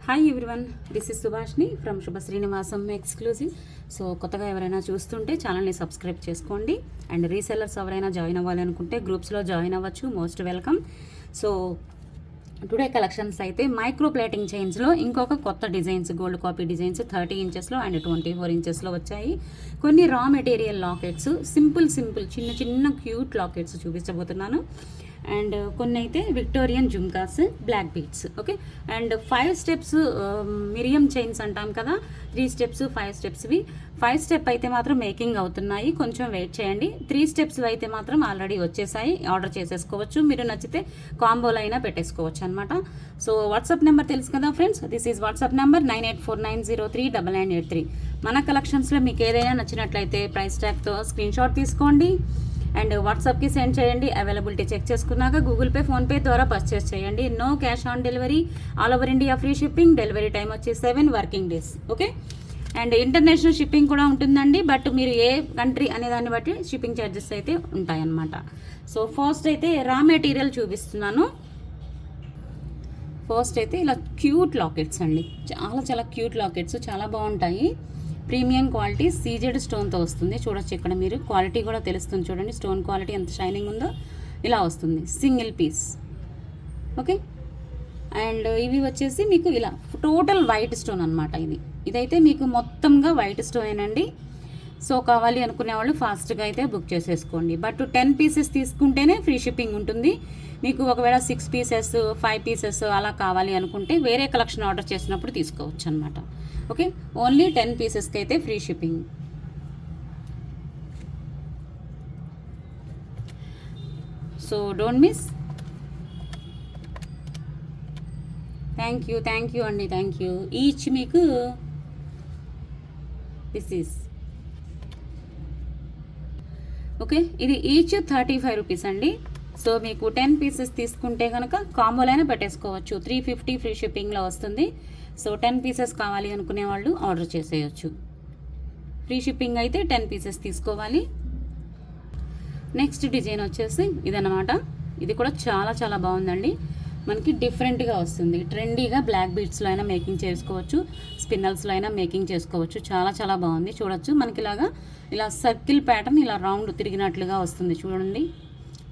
Hi everyone, this is Subhashini from శుభ Srinivasam exclusive. So కొత్తగా ఎవరైనా చూస్తుంటే ఛానల్ని సబ్స్క్రైబ్ చేసుకోండి. అండ్ రీసెల్లర్స్ ఎవరైనా జాయిన్ అవ్వాలి అనుకుంటే గ్రూప్స్లో జాయిన్ అవ్వచ్చు. Most welcome. So today collections అయితే మైక్రో ప్లేటింగ్ చైన్స్లో ఇంకొక కొత్త డిజైన్స్, గోల్డ్ కాపీ డిజైన్స్ 30 ఇంచెస్లో అండ్ 24 ఇంచెస్లో వచ్చాయి. కొన్ని రా మెటీరియల్ లాకెట్స్, సింపుల్ చిన్న చిన్న క్యూట్ లాకెట్స్ చూపించబోతున్నాను. అండ్ కొన్ని అయితే Victorian jhumkas, black beads. Okay, and 5 steps మిరియం చైన్స్ అంటాం కదా, 3 స్టెప్స్ 5 స్టెప్స్వి. 5 స్టెప్ అయితే మాత్రం మేకింగ్ అవుతున్నాయి, కొంచెం వెయిట్ చేయండి. 3 స్టెప్స్ అయితే మాత్రం ఆల్రెడీ వచ్చేసాయి, ఆర్డర్ చేసేసుకోవచ్చు. మీరు నచ్చితే కాంబోలో అయినా పెట్టేసుకోవచ్చు అనమాట. సో వాట్సాప్ నెంబర్ తెలుసు కదా friends, this is WhatsApp number 9849039983. మన కలెక్షన్స్లో మీకు ఏదైనా నచ్చినట్లయితే ప్రైస్ ట్యాగ్తో స్క్రీన్ షాట్ తీసుకోండి అండ్ వాట్సాప్కి సెండ్ చేయండి. అవైలబిలిటీ చెక్ చేసుకున్నాక గూగుల్ పే, ఫోన్పే ద్వారా పర్చేస్ చేయండి. No cash on delivery, all over India free shipping. Delivery time వచ్చి 7 working days. Okay, and international shipping కూడా ఉంటుందండి, బట్ మీరు ఏ కంట్రీ అనే దాన్ని బట్టి షిప్పింగ్ ఛార్జెస్ అయితే ఉంటాయన్నమాట. సో ఫస్ట్ అయితే రా మెటీరియల్ చూపిస్తున్నాను. ఫస్ట్ అయితే ఇలా క్యూట్ లాకెట్స్ అండి, చాలా క్యూట్ లాకెట్స్, చాలా బాగుంటాయి. ప్రీమియం క్వాలిటీ సీజెడ్ స్టోన్తో వస్తుంది. చూడొచ్చు ఇక్కడ మీరు, క్వాలిటీ కూడా తెలుస్తుంది. చూడండి స్టోన్ క్వాలిటీ ఎంత షైనింగ్ ఉందో. ఇలా వస్తుంది సింగిల్ పీస్. ఓకే, అండ్ ఇవి వచ్చేసి మీకు ఇలా టోటల్ వైట్ స్టోన్ అనమాట. ఇదైతే మీకు మొత్తంగా వైట్ స్టోనేనండి. సో కావాలి అనుకునే వాళ్ళు ఫాస్ట్గా అయితే బుక్ చేసేసుకోండి. బట్ 10 పీసెస్ తీసుకుంటేనే ఫ్రీ షిప్పింగ్ ఉంటుంది. మీకు ఒకవేళ 6 పీసెస్ 5 పీసెస్ అలా కావాలి అనుకుంటే వేరే కలెక్షన్ ఆర్డర్ చేసినప్పుడు తీసుకోవచ్చు అనమాట. ఓకే, ఓన్లీ 10 పీసెస్కి అయితే free shipping. So don't miss. Thank you అండి, థ్యాంక్ యూ. ఈచ్ మీకు దిస్ ఈస్ ఓకే, ఇది ఈచ్ 35 రూపీస్ అండి. సో మీకు 10 పీసెస్ తీసుకుంటే కనుక కాంబోలైనా పెట్టేసుకోవచ్చు. 350 ఫ్రీ షిప్పింగ్లో వస్తుంది. సో 10 పీసెస్ కావాలి అనుకునే వాళ్ళు ఆర్డర్ చేసేయచ్చు. ఫ్రీ షిప్పింగ్ అయితే 10 పీసెస్ తీసుకోవాలి. నెక్స్ట్ డిజైన్ వచ్చేసి ఇదన్నమాట. ఇది కూడా చాలా బాగుందండి. మనకి డిఫరెంట్గా వస్తుంది. ట్రెండీగా బ్లాక్ బీట్స్లో అయినా మేకింగ్ చేసుకోవచ్చు, స్పిన్నల్స్లో అయినా మేకింగ్ చేసుకోవచ్చు. చాలా బాగుంది. చూడొచ్చు మనకి ఇలా సర్కిల్ ప్యాటర్న్ ఇలా రౌండ్ తిరిగినట్లుగా వస్తుంది. చూడండి,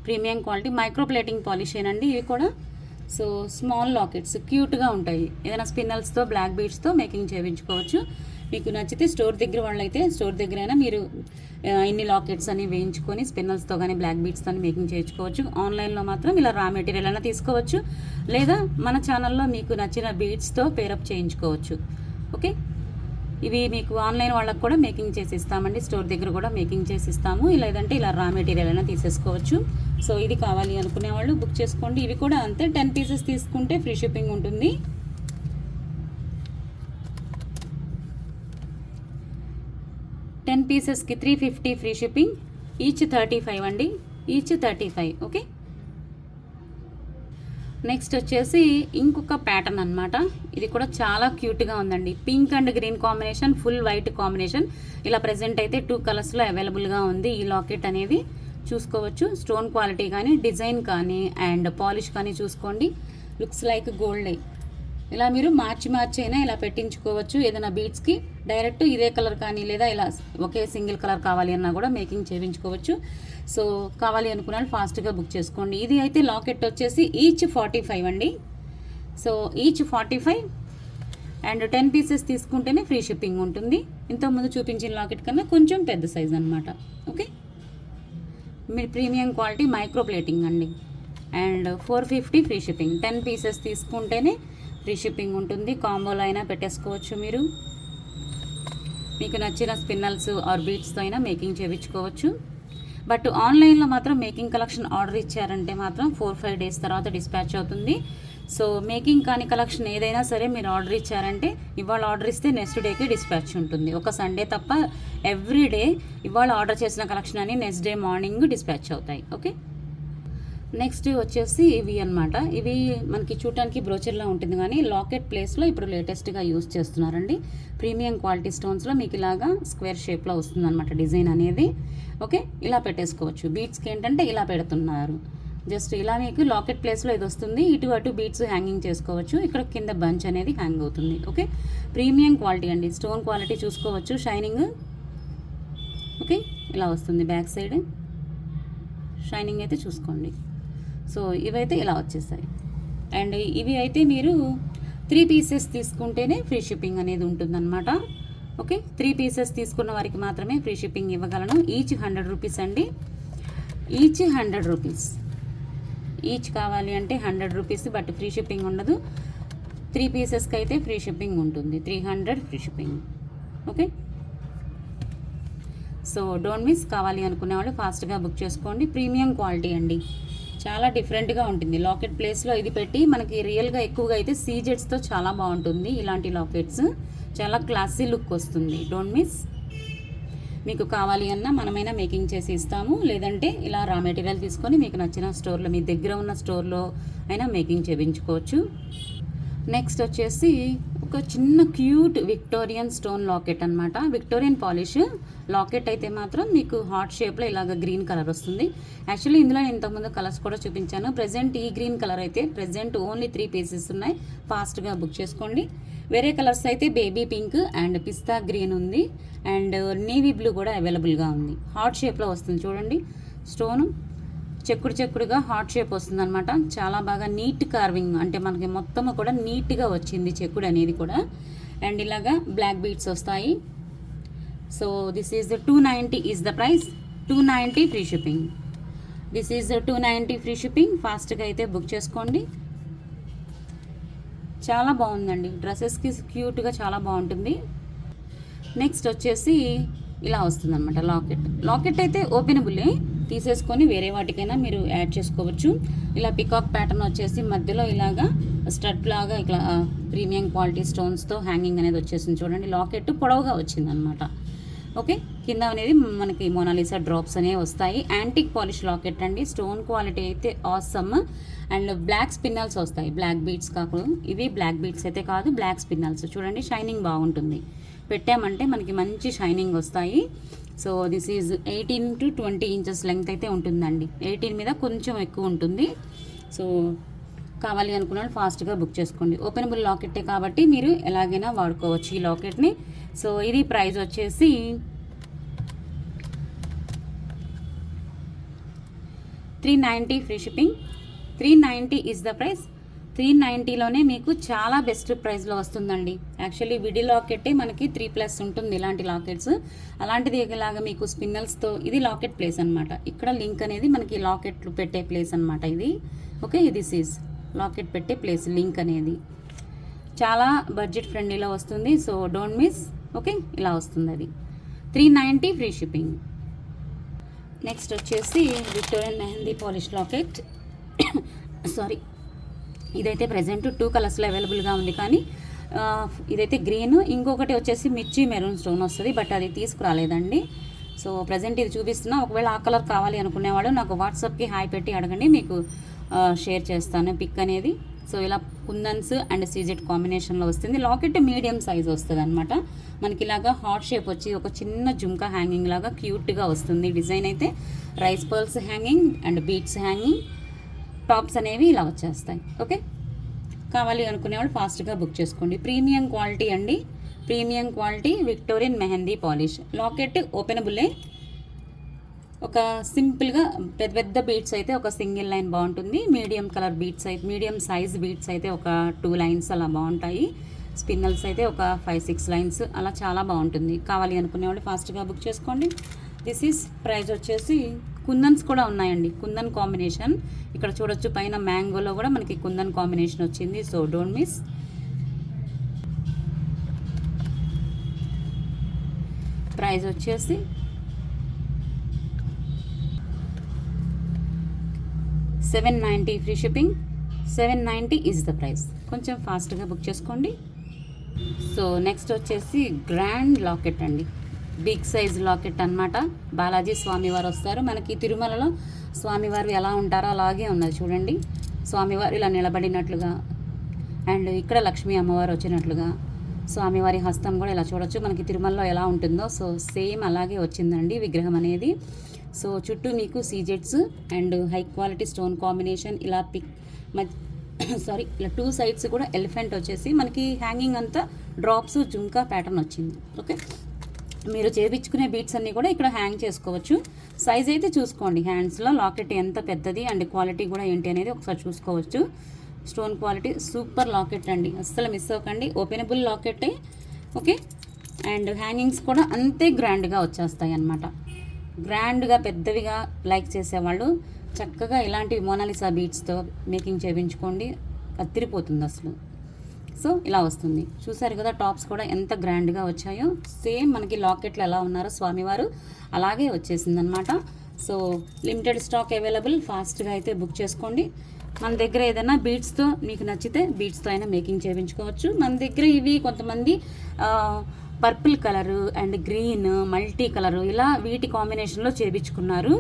premium quality micro plating polish ఏనండి ఇవి కూడా. సో స్మాల్ లాకెట్స్ క్యూట్గా ఉంటాయి. ఏదైనా స్పిన్నల్స్తో బ్లాక్ బీడ్స్తో మేకింగ్ చేయించుకోవచ్చు. మీకు నచ్చితే స్టోర్ దగ్గర వాళ్ళైతే స్టోర్ దగ్గరైనా మీరు ఇన్ని లాకెట్స్ అని వేయించుకొని స్పిన్నల్స్తో కానీ బ్లాక్ బీడ్స్తో మేకింగ్ చేయించుకోవచ్చు. ఆన్లైన్లో మాత్రం ఇలా రా మెటీరియల్ అయినా తీసుకోవచ్చు, లేదా మన ఛానల్లో మీకు నచ్చిన బీడ్స్తో పేరప్ చేయించుకోవచ్చు. ఓకే, ఇవి మీకు ఆన్లైన్ వాళ్ళకు కూడా మేకింగ్ చేసి ఇస్తామండి, స్టోర్ దగ్గర కూడా మేకింగ్ చేసి ఇస్తాము. లేదంటే ఇలా రా మెటీరియల్ అయినా తీసేసుకోవచ్చు. సో ఇది కావాలి అనుకునే వాళ్ళు బుక్ చేసుకోండి. ఇవి కూడా అంతే, 10 పీసెస్ తీసుకుంటే ఫ్రీ షిప్పింగ్ ఉంటుంది. టెన్ పీసెస్కి 350 ఫ్రీ షిప్పింగ్. ఈచ్ 35 అండి, ఈచ్ 35. ఓకే, నెక్స్ట్ వచ్చేసి ఇంకొక ప్యాటర్న్ అనమాట. ఇది కూడా చాలా క్యూట్గా ఉందండి. Pink and green combination, full white combination. ఇలా ప్రెజెంట్ అయితే 2 కలర్స్లో అవైలబుల్గా ఉంది ఈ లాకెట్ అనేది. చూసుకోవచ్చు స్టోన్ క్వాలిటీ కానీ, డిజైన్ కానీ అండ్ పాలిష్ కానీ చూసుకోండి. Looks like gold. ఇలా మీరు మార్చి అయినా ఇలా పెట్టించుకోవచ్చు. ఏదైనా బీడ్స్కి డైరెక్ట్ ఇదే కలర్ కానీ, లేదా ఇలా ఒకే సింగిల్ కలర్ కావాలి అన్నా కూడా మేకింగ్ చేయించుకోవచ్చు. సో కావాలి అనుకున్న వాళ్ళు ఫాస్ట్గా బుక్ చేసుకోండి. ఇది అయితే లాకెట్ వచ్చేసి ఈచ్ 45 అండి. సో ఈచ్ 45 అండ్ 10 పీసెస్ తీసుకుంటేనే ఫ్రీ షిప్పింగ్ ఉంటుంది. ఇంతకుముందు చూపించిన లాకెట్ కన్నా కొంచెం పెద్ద సైజ్ అనమాట. ఓకే, మీరు ప్రీమియం క్వాలిటీ మైక్రో ప్లేటింగ్ అండి. And 450 free shipping. 10 పీసెస్ తీసుకుంటేనే ఫ్రీ షిప్పింగ్ ఉంటుంది. కాంబోలో అయినా పెట్టేసుకోవచ్చు. మీరు మీకు నచ్చిన స్పిన్నల్స్ ఆర్ బీట్స్తో అయినా మేకింగ్ చేయించుకోవచ్చు. బట్ ఆన్లైన్లో మాత్రం మేకింగ్ కలెక్షన్ ఆర్డర్ ఇచ్చారంటే మాత్రం 4-5 డేస్ తర్వాత డిస్పాచ్ అవుతుంది. సో మేకింగ్ కాని కలెక్షన్ ఏదైనా సరే మీరు ఆర్డర్ ఇచ్చారంటే ఇవాళ ఆర్డర్ ఇస్తే నెక్స్ట్ డేకి డిస్పాచ్ ఉంటుంది. ఒక సండే తప్ప ఎవ్రీ డే ఇవాళ ఆర్డర్ చేసిన కలెక్షన్ అని నెక్స్ట్ డే మార్నింగ్ డిస్పాచ్ అవుతాయి. ఓకే, నెక్స్ట్ వచ్చేసి ఇవి అనమాట. ఇవి మనకి చూడటానికి బ్రోచర్లా ఉంటుంది కానీ లాకెట్ ప్లేస్లో ఇప్పుడు లేటెస్ట్గా యూస్ చేస్తున్నారండి. ప్రీమియం క్వాలిటీ స్టోన్స్లో మీకు ఇలాగా స్క్వేర్ షేప్లో వస్తుంది అనమాట డిజైన్ అనేది. ఓకే, ఇలా పెట్టేసుకోవచ్చు. బీట్స్కి ఏంటంటే ఇలా పెడుతున్నారు. జస్ట్ ఇలా మీకు లాకెట్ ప్లేస్లో ఇది వస్తుంది. ఇటు అటు బీట్స్ హ్యాంగింగ్ చేసుకోవచ్చు. ఇక్కడ కింద బంచ్ అనేది హ్యాంగ్ అవుతుంది. ఓకే, ప్రీమియం క్వాలిటీ అండి. స్టోన్ క్వాలిటీ చూసుకోవచ్చు, షైనింగ్. ఓకే, ఇలా వస్తుంది బ్యాక్ సైడ్ షైనింగ్ అయితే చూసుకోండి. సో ఇవైతే ఇలా వచ్చేస్తాయి. అండ్ ఇవి అయితే మీరు 3 పీసెస్ తీసుకుంటేనే ఫ్రీ షిప్పింగ్ అనేది ఉంటుందన్నమాట. ఓకే, 3 పీసెస్ తీసుకున్న వారికి మాత్రమే ఫ్రీ షిప్పింగ్ ఇవ్వగలను. ఈచ్ 100 రూపీస్ అండి. Each 100 rupees. ఈచ్ కావాలి అంటే 100 రూపీస్, బట్ ఫ్రీ షిప్పింగ్ ఉండదు. 3 పీసెస్కి అయితే ఫ్రీ షిప్పింగ్ ఉంటుంది. 300 free shipping. Okay, so don't miss. కావాలి అనుకునే వాళ్ళు ఫాస్ట్గా బుక్ చేసుకోండి. ప్రీమియం క్వాలిటీ అండి, చాలా డిఫరెంట్గా ఉంటుంది. లాకెట్ ప్లేస్లో ఇది పెట్టి మనకి రియల్గా ఎక్కువగా అయితే సీజెట్స్తో చాలా బాగుంటుంది. ఇలాంటి లాకెట్స్ చాలా క్లాసీ లుక్ వస్తుంది. Don't miss. మీకు కావాలి అన్నా మనమైనా మేకింగ్ చేసి ఇస్తాము, లేదంటే ఇలా రా మెటీరియల్ తీసుకొని మీకు నచ్చిన స్టోర్లో, మీ దగ్గర ఉన్న స్టోర్లో అయినా మేకింగ్ చేయించుకోవచ్చు. నెక్స్ట్ వచ్చేసి ఒక చిన్న క్యూట్ విక్టోరియన్ స్టోన్ లాకెట్ అనమాట. విక్టోరియన్ పాలిష్ లాకెట్ అయితే మాత్రం మీకు హార్ట్ షేప్లో ఇలాగ గ్రీన్ కలర్ వస్తుంది. యాక్చువల్లీ ఇందులో నేను ఇంతకుముందు కలర్స్ కూడా చూపించాను. ప్రజెంట్ ఈ గ్రీన్ కలర్ అయితే ప్రజెంట్ ఓన్లీ 3 పీసెస్ ఉన్నాయి. ఫాస్ట్గా బుక్ చేసుకోండి. వేరే కలర్స్ అయితే baby pink and pista green ఉంది, అండ్ నేవీ బ్లూ కూడా అవైలబుల్గా ఉంది. హార్ట్ షేప్లో వస్తుంది చూడండి. స్టోను చెక్కుడుగా హార్ట్ షేప్ వస్తుంది అనమాట. చాలా బాగా నీట్ కార్వింగ్, అంటే మనకి మొత్తం కూడా నీట్గా వచ్చింది చెక్కుడు అనేది కూడా. అండ్ ఇలాగా బ్లాక్ బీట్స్ వస్తాయి. So this is 290 is the price. 290 free shipping. This is 290 free shipping. ఫాస్ట్గా అయితే బుక్ చేసుకోండి. చాలా బాగుందండి, డ్రెస్సెస్కి క్యూట్గా చాలా బాగుంటుంది. నెక్స్ట్ వచ్చేసి ఇలా వస్తుంది అనమాట లాకెట్ అయితే ఓపెనబుల్లే, తీసేసుకొని వేరే వాటికైనా మీరు యాడ్ చేసుకోవచ్చు. ఇలా పికాక్ ప్యాటర్న్ వచ్చేసి మధ్యలో ఇలాగా స్టడ్ లాగా ఇట్లా ప్రీమియం క్వాలిటీ స్టోన్స్తో హ్యాంగింగ్ అనేది వచ్చేసింది చూడండి. లాకెట్ పొడవుగా వచ్చింది అనమాట. ఓకే, కింద అనేది మనకి మోనాలిసా డ్రాప్స్ అనేవి వస్తాయి. యాంటిక్ పాలిష్ లాకెట్ అండి. స్టోన్ క్వాలిటీ అయితే ఆసమ్. అండ్ బ్లాక్ స్పిన్నల్స్ వస్తాయి, బ్లాక్ బీట్స్ కాకుండా. ఇవి బ్లాక్ బీట్స్ అయితే కాదు, బ్లాక్ స్పిన్నల్స్. చూడండి షైనింగ్ బాగుంటుంది. పెట్టామంటే మనకి మంచి షైనింగ్ వస్తాయి. So this is 18 to 20 inches length అయితే ఉంటుందండి. 18 మీద కొంచెం ఎక్కువ ఉంటుంది. సో కావాలి అనుకున్న వాళ్ళు ఫాస్ట్గా బుక్ చేసుకోండి. ఓపెనబుల్ లాకెట్టే కాబట్టి మీరు ఎలాగైనా వాడుకోవచ్చు ఈ లాకెట్ని. సో ఇది ప్రైస్ వచ్చేసి 390 free shipping. 390 is the price. 390లోనే మీకు చాలా బెస్ట్ ప్రైస్లో వస్తుందండి. యాక్చువల్లీ విడి లాకెట్టే మనకి 3+ ఉంటుంది ఇలాంటి లాకెట్స్. అలాంటిది ఇలాగా మీకు స్పిన్నల్స్తో, ఇది లాకెట్ ప్లేస్ అనమాట. ఇక్కడ లింక్ అనేది మనకి లాకెట్లు పెట్టే ప్లేస్ అనమాట ఇది. ఓకే, దిస్ ఈజ్ లాకెట్ పెట్టే ప్లేస్, లింక్ అనేది. చాలా బడ్జెట్ ఫ్రెండ్లీలో వస్తుంది. So don't miss. ఓకే, ఇలా వస్తుంది అది. 390 ఫ్రీ షిప్పింగ్. నెక్స్ట్ వచ్చేసి Victorian mehndi polish locket. Sorry, ఇదైతే ప్రజెంట్ 2 కలర్స్లో అవైలబుల్గా ఉంది, కానీ ఇదైతే గ్రీన్, ఇంకొకటి వచ్చేసి మిర్చి మెరూన్ స్టోన్ వస్తుంది, బట్ అది తీసుకురాలేదండి. సో ప్రజెంట్ ఇది చూపిస్తున్నా. ఒకవేళ ఆ కలర్ కావాలి అనుకునేవాడు నాకు వాట్సాప్కి హాయ్ పెట్టి అడగండి, మీకు షేర్ చేస్తాను పిక్ అనేది. సో ఇలా కుందన్స్ అండ్ సీజెట్ కాంబినేషన్లో వస్తుంది. లాకెట్ మీడియం సైజ్ వస్తుంది అనమాట. మనకి ఇలాగా హార్ట్ షేప్ వచ్చి ఒక చిన్న జుమ్కా హ్యాంగింగ్ లాగా క్యూట్గా వస్తుంది. డిజైన్ అయితే rice pearls hanging and beads hanging, tops అనేవి ఇలా వచ్చేస్తాయి. ఓకే, కావాలి అనుకునేవాళ్ళు ఫాస్ట్గా బుక్ చేసుకోండి. ప్రీమియం క్వాలిటీ అండి, premium quality Victorian mehndi polish locket. ఓపెనబుల్లే. ఒక సింపుల్గా పెద్ద బీట్స్ అయితే ఒక సింగిల్ లైన్ బాగుంటుంది. మీడియం కలర్ బీట్స్ అయితే, మీడియం సైజ్ బీట్స్ అయితే ఒక 2 లైన్స్ అలా బాగుంటాయి. స్పిన్నల్స్ అయితే ఒక 5-6 లైన్స్ అలా చాలా బాగుంటుంది. కావాలి అనుకునేవాళ్ళు ఫాస్ట్గా బుక్ చేసుకోండి. దిస్ ఈస్ ప్రైస్ వచ్చేసి, కుందన్స్ కూడా ఉన్నాయండి, కుందన్ కాంబినేషన్. ఇక్కడ చూడొచ్చు పైన మ్యాంగోలో కూడా మనకి కుందన్ కాంబినేషన్ వచ్చింది. So don't miss. ప్రైస్ వచ్చేసి $790 free shipping. 790 is the price. కొంచెం ఫాస్ట్గా బుక్ చేసుకోండి. సో నెక్స్ట్ వచ్చేసి గ్రాండ్ లాకెట్ అండి, బిగ్ సైజ్ లాకెట్ అనమాట. బాలాజీ స్వామివారు వస్తారు మనకి తిరుమలలో. స్వామివారు ఎలా ఉంటారో అలాగే ఉన్నది చూడండి. స్వామివారు ఇలా నిలబడినట్లుగా, అండ్ ఇక్కడ లక్ష్మీ అమ్మవారు వచ్చినట్లుగా, స్వామివారి హస్తం కూడా ఇలా చూడొచ్చు మనకి తిరుమలలో ఎలా ఉంటుందో. సో సేమ్ అలాగే వచ్చిందండి విగ్రహం అనేది. సో చుట్టూ మీకు సీజెట్స్ and high quality stone combination ఇలా ఇలా 2 సైడ్స్ కూడా ఎలిఫెంట్ వచ్చేసి మనకి హ్యాంగింగ్ అంతా డ్రాప్స్ జుంకా ప్యాటర్న్ వచ్చింది. ఓకే, మీరు చేయించుకునే బీట్స్ అన్నీ కూడా ఇక్కడ హ్యాంగ్ చేసుకోవచ్చు. సైజ్ అయితే చూసుకోండి, హ్యాండ్స్లో లాకెట్ ఎంత పెద్దది అండ్ క్వాలిటీ కూడా ఏంటి అనేది ఒకసారి చూసుకోవచ్చు. స్టోన్ క్వాలిటీ సూపర్ లాకెట్ అండి, అస్సలు మిస్ అవ్వకండి. ఓపెనబుల్ లాకెట్టే. ఓకే, అండ్ హ్యాంగింగ్స్ కూడా అంతే గ్రాండ్గా వచ్చేస్తాయి అన్నమాట. గ్రాండ్గా పెద్దవిగా లైక్ చేసేవాళ్ళు చక్కగా ఇలాంటి మోనాలిసా బీట్స్తో మేకింగ్ చేయించుకోండి, కత్తిరిపోతుంది అసలు. సో ఇలా వస్తుంది, చూసారు కదా టాప్స్ కూడా ఎంత గ్రాండ్గా వచ్చాయో. సేమ్ మనకి లాకెట్లు ఎలా ఉన్నారో స్వామివారు అలాగే వచ్చేసిందనమాట. సో లిమిటెడ్ స్టాక్ అవైలబుల్, ఫాస్ట్గా అయితే బుక్ చేసుకోండి. మన దగ్గర ఏదైనా బీట్స్తో మీకు నచ్చితే బీట్స్తో అయినా మేకింగ్ చేయించుకోవచ్చు. మన దగ్గర ఇవి కొంతమంది purple colour and green multi colour ఇలా వీటి కాంబినేషన్లో చేయించుకున్నారు.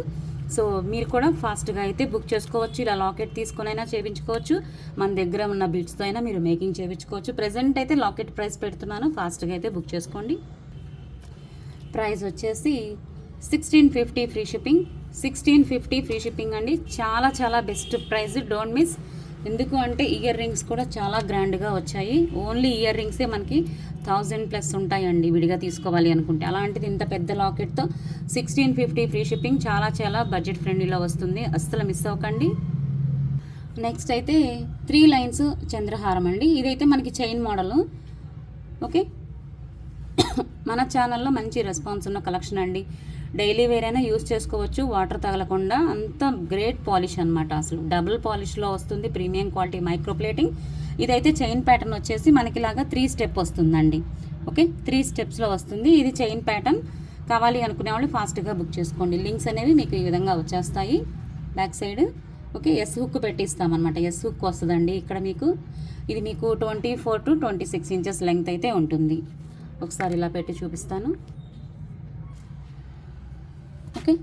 సో మీరు కూడా ఫాస్ట్గా అయితే బుక్ చేసుకోవచ్చు. ఇలా లాకెట్ తీసుకునైనా చేయించుకోవచ్చు, మన దగ్గర ఉన్న బీట్స్తో అయినా మీరు మేకింగ్ చేయించుకోవచ్చు. ప్రెజెంట్ అయితే లాకెట్ ప్రైస్ పెడుతున్నాను, ఫాస్ట్గా అయితే బుక్ చేసుకోండి. ప్రైస్ వచ్చేసి 1650 ఫ్రీ షిప్పింగ్. 1650 ఫ్రీ షిప్పింగ్ అండి, చాలా చాలా బెస్ట్ ప్రైస్, డోంట్ మిస్. ఎందుకు అంటే ఇయర్ రింగ్స్ కూడా చాలా గ్రాండ్గా వచ్చాయి. ఓన్లీ ఇయర్ రింగ్సే మనకి 1000+ ఉంటాయండి విడిగా తీసుకోవాలి అనుకుంటే. అలాంటిది ఇంత పెద్ద లాకెట్తో 1650 ఫ్రీ షిప్పింగ్, చాలా చాలా బడ్జెట్ ఫ్రెండ్లీలో వస్తుంది, అస్సలు మిస్ అవ్వకండి. నెక్స్ట్ అయితే 3 లైన్స్ చంద్రహారం అండి. ఇదైతే మనకి చైన్ మోడలు. ఓకే, మన ఛానల్లో మంచి రెస్పాన్స్ ఉన్న కలెక్షన్ అండి. డైలీ వేర్ అయినా యూస్ చేసుకోవచ్చు, వాటర్ తగలకుండా. అంత గ్రేట్ పాలిష్ అనమాట, అసలు డబుల్ పాలిష్లో వస్తుంది, ప్రీమియం క్వాలిటీ మైక్రో ప్లేటింగ్. ఇదైతే చైన్ ప్యాటర్న్ వచ్చేసి మనకిలాగా 3 స్టెప్ వస్తుందండి. ఓకే, 3 స్టెప్స్లో వస్తుంది. ఇది చైన్ ప్యాటర్న్ కావాలి అనుకునే వాళ్ళు ఫాస్ట్గా బుక్ చేసుకోండి. లింక్స్ అనేవి మీకు ఈ విధంగా వచ్చేస్తాయి back side. Okay, S hook పెట్టిస్తామన్నమాట, ఎస్ హుక్ వస్తుందండి ఇక్కడ మీకు. ఇది మీకు 24 to 26 ఇంచెస్ లెంగ్త్ అయితే ఉంటుంది. ఒకసారి ఇలా పెట్టి చూపిస్తాను. ఓకే,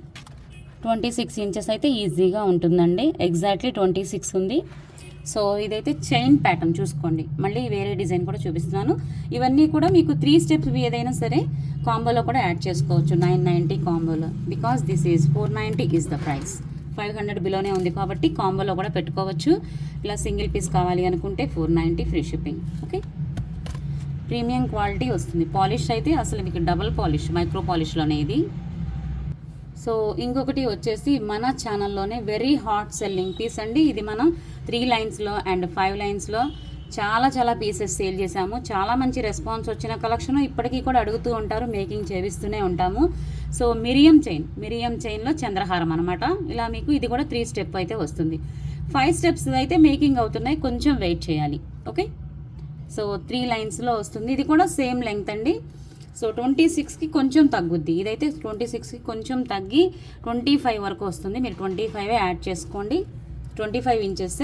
26 ఇంచెస్ అయితే ఈజీగా ఉంటుందండి, ఎగ్జాక్ట్లీ 26 ఉంది. సో ఇదైతే చైన్ ప్యాటర్న్ చూసుకోండి. మళ్ళీ వేరే డిజైన్ కూడా చూపిస్తున్నాను. ఇవన్నీ కూడా మీకు 3 స్టెప్స్ ఏదైనా సరే కాంబోలో కూడా యాడ్ చేసుకోవచ్చు. 990 కాంబోలో, because this is 490 is the price. 500 బిలోనే ఉంది కాబట్టి కాంబోలో కూడా పెట్టుకోవచ్చు. ఇలా సింగిల్ పీస్ కావాలి అనుకుంటే 490 free shipping. Okay, premium quality వస్తుంది. పాలిష్ అయితే అసలు మీకు డబల్ పాలిష్, మైక్రో పాలిష్లోనే ఇది. సో ఇంకొకటి వచ్చేసి మన ఛానల్లోనే వెరీ హాట్ సెల్లింగ్ పీస్ అండి. ఇది మనం 3 లైన్స్లో అండ్ 5 లైన్స్లో చాలా చాలా పీసెస్ సేల్ చేశాము. చాలా మంచి రెస్పాన్స్ వచ్చిన కలెక్షన్. ఇప్పటికీ కూడా అడుగుతూ ఉంటారు, మేకింగ్ చేపిస్తూనే ఉంటాము. సో మిరియం చైన్లో చంద్రహారం అనమాట. ఇలా మీకు ఇది కూడా 3 స్టెప్ అయితే వస్తుంది. 5 స్టెప్స్ అయితే మేకింగ్ అవుతున్నాయి, కొంచెం వెయిట్ చేయాలి. ఓకే, సో 3 లైన్స్లో వస్తుంది. ఇది కూడా సేమ్ లెంగ్త్ అండి. సో 26కి కొంచెం తగ్గుద్ది. ఇదైతే 26కి కొంచెం తగ్గి 25 వరకు వస్తుంది. మీరు 25 యాడ్ చేసుకోండి, 25 inches.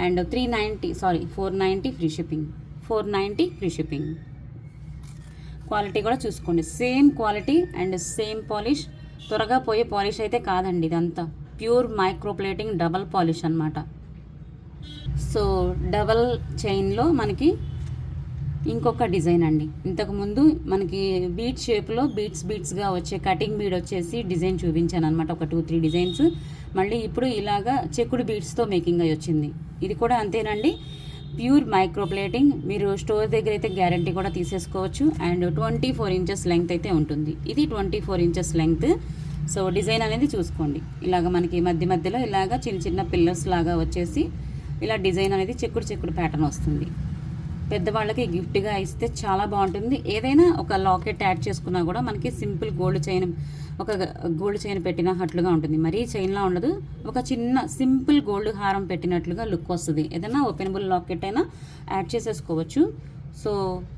And 490 free shipping. 490 free shipping. Quality కూడా చూసుకోండి, same quality and same polish. త్వరగా పోయే పాలిష్ అయితే కాదండి, ఇదంతా pure micro plating double polish అనమాట. సో డబల్ చైన్లో మనకి ఇంకొక డిజైన్ అండి. ఇంతకుముందు మనకి బీట్ షేప్లో బీట్స్గా వచ్చే కటింగ్ బీడ్ వచ్చేసి డిజైన్ చూపించాను అనమాట, ఒక 2-3 డిజైన్స్. మళ్ళీ ఇప్పుడు ఇలాగా చెక్కుడు బీడ్స్తో మేకింగ్ అయ్యి వచ్చింది. ఇది కూడా అంతేనండి, ప్యూర్ మైక్రో ప్లేటింగ్. మీరు స్టోర్ దగ్గర అయితే గ్యారంటీ కూడా తీసేసుకోవచ్చు. అండ్ 24 ఇంచెస్ లెంగ్త్ అయితే ఉంటుంది. ఇది 24 ఇంచెస్ లెంగ్త్. సో డిజైన్ అనేది చూసుకోండి, ఇలాగ మనకి మధ్యలో ఇలాగ చిన్న చిన్న పిల్లర్స్ లాగా వచ్చేసి ఇలా డిజైన్ అనేది చెక్కుడు ప్యాటర్న్ వస్తుంది. పెద్దవాళ్ళకి గిఫ్ట్గా ఇస్తే చాలా బాగుంటుంది. ఏదైనా ఒక లాకెట్ యాడ్ చేసుకున్నా కూడా మనకి సింపుల్ గోల్డ్ చైన్ పెట్టినట్లుగా ఉంటుంది. మరీ చైన్లా ఉండదు, ఒక చిన్న సింపుల్ గోల్డ్ హారం పెట్టినట్లుగా లుక్ వస్తుంది. ఏదైనా ఓపెనబుల్ లాకెట్ అయినా యాడ్ చేసేసుకోవచ్చు. సో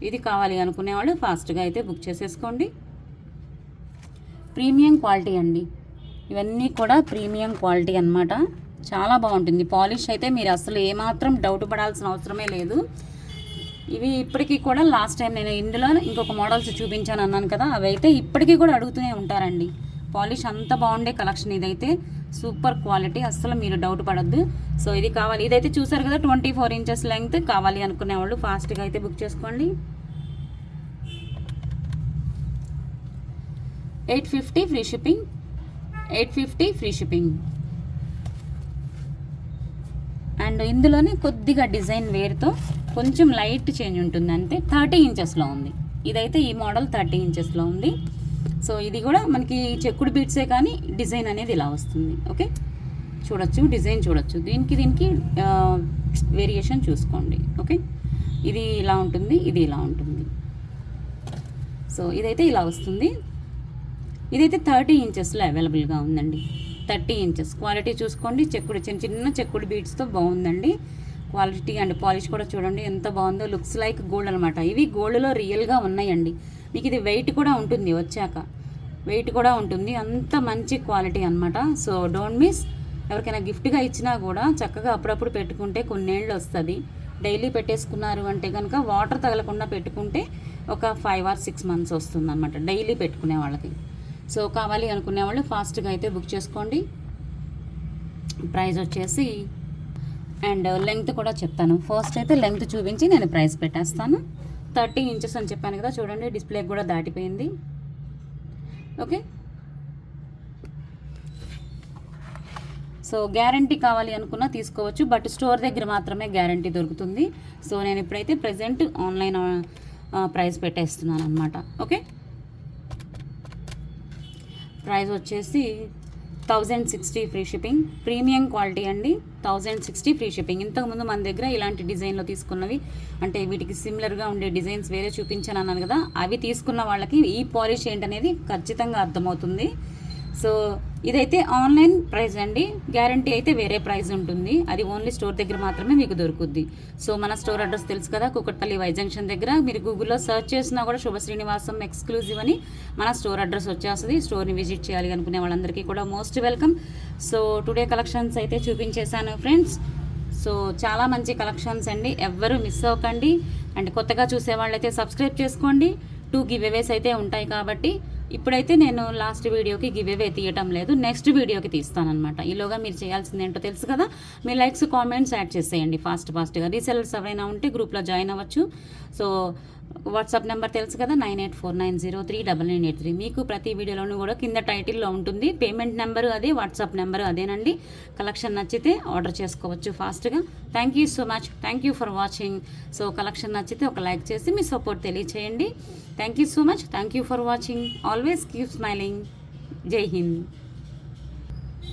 ఇది కావాలి అనుకునే వాళ్ళు ఫాస్ట్గా అయితే బుక్ చేసేసుకోండి. ప్రీమియం క్వాలిటీ అండి, ఇవన్నీ కూడా ప్రీమియం క్వాలిటీ అన్నమాట. చాలా బాగుంటుంది పాలిష్ అయితే, మీరు అసలు ఏమాత్రం డౌట్ పడాల్సిన అవసరమే లేదు. ఇవి ఇప్పటికీ కూడా లాస్ట్ టైం నేను ఇందులో ఇంకొక మోడల్స్ చూపించాను అన్నాను కదా, అవి అయితే ఇప్పటికీ కూడా అడుగుతూనే ఉంటారండి. పాలిష్ అంత బాగుండే కలెక్షన్ ఇదైతే, సూపర్ క్వాలిటీ, అస్సలు మీరు డౌట్ పడద్దు. సో ఇది కావాలి, ఇదైతే చూసారు కదా 24 ఇంచెస్ లెంగ్త్. కావాలి అనుకునే వాళ్ళు ఫాస్ట్గా అయితే బుక్ చేసుకోండి. 850 free shipping. 850 free shipping. And ఇందులోనే కొద్దిగా డిజైన్ వేర్తో కొంచెం లైట్ చేంజ్ ఉంటుంది అంతే. 30 ఇంచెస్లో ఉంది ఇదైతే. ఈ మోడల్ 30 ఇంచెస్లో ఉంది. సో ఇది కూడా మనకి చెక్కుడు బీట్సే కానీ డిజైన్ అనేది ఇలా వస్తుంది. ఓకే, చూడొచ్చు, డిజైన్ చూడొచ్చు. దీనికి వేరియేషన్ చూసుకోండి. ఓకే, ఇది ఇలా ఉంటుంది, ఇది ఇలా ఉంటుంది. సో ఇదైతే ఇలా వస్తుంది. ఇదైతే 30 ఇంచెస్లో అవైలబుల్గా ఉందండి. 30 ఇంచెస్ క్వాలిటీ చూసుకోండి. చెక్కుడు చిన్న చెక్కుడు బీట్స్తో బాగుందండి క్వాలిటీ. అండ్ పాలిష్ కూడా చూడండి ఎంత బాగుందో. లుక్స్ లైక్ గోల్డ్ అనమాట. ఇవి గోల్డ్లో రియల్గా ఉన్నాయండి. మీకు ఇది వెయిట్ కూడా ఉంటుంది, వచ్చాక వెయిట్ కూడా ఉంటుంది. అంత మంచి క్వాలిటీ అనమాట. So don't miss. ఎవరికైనా గిఫ్ట్గా ఇచ్చినా కూడా చక్కగా అప్పుడప్పుడు పెట్టుకుంటే కొన్నేళ్ళు వస్తుంది. డైలీ పెట్టేసుకున్నారు అంటే కనుక వాటర్ తగలకుండా పెట్టుకుంటే ఒక 5 or 6 months వస్తుంది అనమాట డైలీ పెట్టుకునే వాళ్ళకి. సో కావాలి అనుకునే వాళ్ళు ఫాస్ట్గా అయితే బుక్ చేసుకోండి. ప్రైస్ వచ్చేసి అండ్ లెంగ్త్ కూడా చెప్తాను. ఫస్ట్ అయితే లెంగ్త్ చూపించి నేను ప్రైస్ పెట్టేస్తాను. 30 ఇంచెస్ అని చెప్పాను కదా, చూడండి డిస్ప్లే కూడా దాటిపోయింది. ఓకే, సో గ్యారంటీ కావాలి అనుకున్నా తీసుకోవచ్చు, బట్ స్టోర్ దగ్గర మాత్రమే గ్యారంటీ దొరుకుతుంది. సో నేను ఇప్పుడైతే ప్రజెంట్ ఆన్లైన్ ప్రైస్ పెట్టేస్తున్నాను అనమాట. ఓకే, ప్రైస్ వచ్చేసి 1060 ఫ్రీ షిప్పింగ్. ప్రీమియం క్వాలిటీ అండి. 1060 ఫ్రీ షిప్పింగ్. ఇంతకుముందు మన దగ్గర ఇలాంటి డిజైన్లో తీసుకున్నవి, అంటే వీటికి సిమిలర్గా ఉండే డిజైన్స్ వేరే చూపించాను అన్నాను కదా, అవి తీసుకున్న వాళ్ళకి ఈ పాలిష్ ఏంటనేది ఖచ్చితంగా అర్థమవుతుంది. సో ఇదైతే ఆన్లైన్ ప్రైస్ అండి. గ్యారంటీ అయితే వేరే ప్రైస్ ఉంటుంది. అది ఓన్లీ స్టోర్ దగ్గర మాత్రమే మీకు దొరుకుద్ది. సో మన స్టోర్ అడ్రస్ తెలుసు కదా, కూకట్పల్లి వై జంక్షన్ దగ్గర. మీరు గూగుల్లో సెర్చ్ చేసినా కూడా శుభ శ్రీనివాసం ఎక్స్క్లూజివ్ అని మన స్టోర్ అడ్రస్ వచ్చేస్తుంది. స్టోర్ని విజిట్ చేయాలి అనుకునే వాళ్ళందరికీ కూడా most welcome. So today collections అయితే చూపించేశాను ఫ్రెండ్స్. సో చాలా మంచి కలెక్షన్స్ అండి, ఎవ్వరూ మిస్ అవ్వకండి. అండ్ కొత్తగా చూసే వాళ్ళైతే సబ్స్క్రైబ్ చేసుకోండి. 2 గివ్అవేస్ అయితే ఉంటాయి కాబట్టి ఇప్పుడైతే నేను లాస్ట్ వీడియోకి గివ్అవే తీయటం లేదు, నెక్స్ట్ వీడియోకి తీస్తానమాట. ఈలోగా మీరు చేయాల్సింది ఏంటో తెలుసు కదా, మీ లైక్స్ కామెంట్స్ యాడ్ చేసేయండి ఫాస్ట్గా. రీసెలర్స్ ఎవరైనా ఉంటే గ్రూప్లో జాయిన్ అవ్వచ్చు. సో వాట్సాప్ నెంబర్ తెలుసు కదా, 9849039983. మీకు ప్రతి వీడియోలోనూ కూడా కింద టైటిల్లో ఉంటుంది. పేమెంట్ నెంబరు అదే, వాట్సాప్ నెంబరు అదేనండి. కలెక్షన్ నచ్చితే ఆర్డర్ చేసుకోవచ్చు ఫాస్ట్గా. Thank you so much, thank you for watching. So collection నచ్చితే ఒక లైక్ చేసి మీ సపోర్ట్ తెలియచేయండి. Thank you so much, thank you for watching. Always keep smiling. జై హింద్.